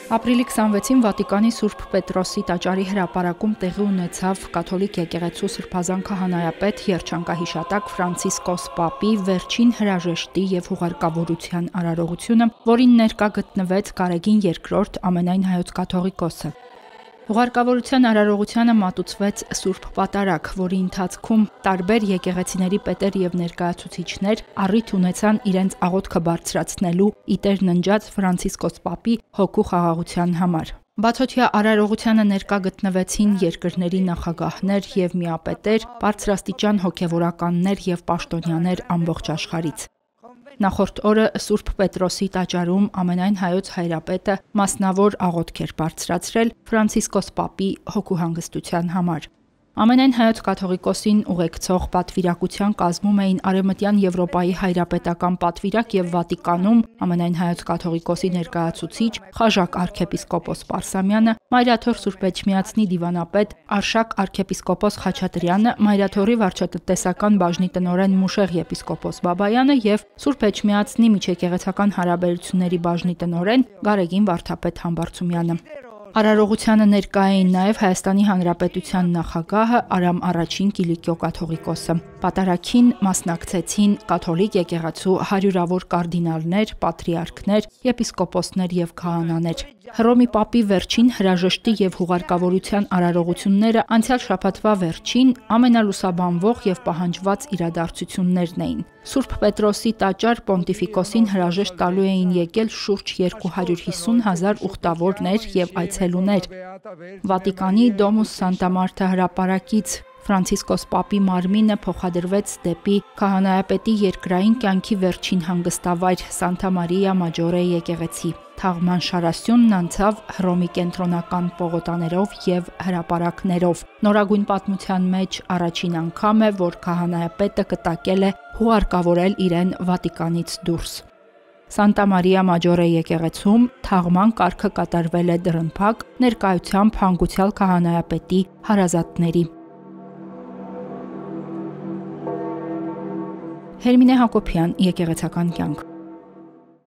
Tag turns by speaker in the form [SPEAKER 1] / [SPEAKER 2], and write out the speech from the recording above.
[SPEAKER 1] Ապրիլի 26-ին Վատիկանի Սուրբ Պետրոսի տաճարի հրապարակում տեղի ունեցավ կաթոլիկ եկեղեցու սրբազան քահանայապետ երջանկահիշատակ Ֆրանցիսկոս Պապի վերջին հրաժեշտի և հուղարկավորության արարողությունը, որին ներկա գտնվեց Գարեգին II ամենայն հայոց կաթողիկոսը։ Հուղարկավորության արարողությանը մատուցվեց Սուրբ Պատարագ, որի ընթացքում տարբեր եկեղեցիների պետեր և ներկայացուցիչներ առիթ ունեցան իրենց աղոթքը բարձրացնելու ի տեր ննջած Ֆրանցիսկոս Պապի հոգու խաղաղության համար։ Բացօթյա արարողությանը ներկա գտնվեցին երկրների նախագահներ և միապետեր, բարձրաստիճան հոգևորականներ և պաշտոնյաներ ամբողջ աշխարհից։ Նախորդ օրը Սուրբ Պետրոսի տաճարում ամենայն հայոց հայրապետը մասնավոր աղոթք էր բարձրացրել Ֆրանցիսկոս Պապի հոգու հանգստության համար։ Ամենայն հայոց կաթողիկոսին ուղեկցող պատվիրակության կազմում էին Արևմտյան Եվրոպայի հայրապետական պատվիրակ և Վատիկանում ամենայն հայոց կաթողիկոսի ներկայացուցիչ Խաժակ արքեպիսկոպոս Պարսամյանը, Մայրաթոր Սուրբ Էջմիածնի դիվանապետ Արշակ արքեպիսկոպոս Խաչատրյանը, Մայրաթորի վարչատնտեսական բաժնի տնօրեն Մուշեղ եպիսկոպոս Բաբայանը և Սուրբ Էջմիածնի միջեկեղեցական հարաբերությունների բաժնի տնօրեն Գարեգին վարդապետ Համբարձումյանը։ Արարողությանը ներկա էին նաև Հայաստանի Հանրապետության նախագահը Արամ I Կիլիկիո կաթողիկոսը։ Պատարագին մասնակցեցին կաթոլիկ եկեղեցու հարյուրավոր կարդինալներ, պատրիարքներ, եպիսկոպոսներ և քահանաներ։ Հռոմի Պապի վերջին հրաժեշտի և հուղարկավորության արարողությունները անցյալ շաբաթվա վերջին ամենալուսաբանվող և պահանջված իրադարձություններն էին։ Սուրբ Պետրոսի տաճար Պոնտիֆիկոսին հրաժեշտ տալու էին եկել շուրջ 250,000 ուխտավորներ և այցելուներ։ Վատիկանի Դոմուս Սանտա Մարթա հրապարակից Ֆրանցիսկոս Պապի մարմինը փոխադրվեց դեպի քահանայապետի երկրային կյանքի վերջին հանգստավայր Սանտա Մարիա Մաջորե եկեղեցի։ Թաղման շարասյունն անցավ Հռոմի կենտրոնական պողոտաներով և հրապարակներով։ Նորագույն պատմության մեջ առաջին անգամ է, որ քահանայապետը կտակել է հուղարկավորել իրեն Վատիկանից դուրս։ Սանտա Մարիա Մաջորե եկեղեցում թաղման կարգը կատարվել է դռնփակ ներկայությամբ հանգուցյալ քահանայապետի հարազատների։ Հերմինե Հակոբյան, Եկեղեցական կյանք։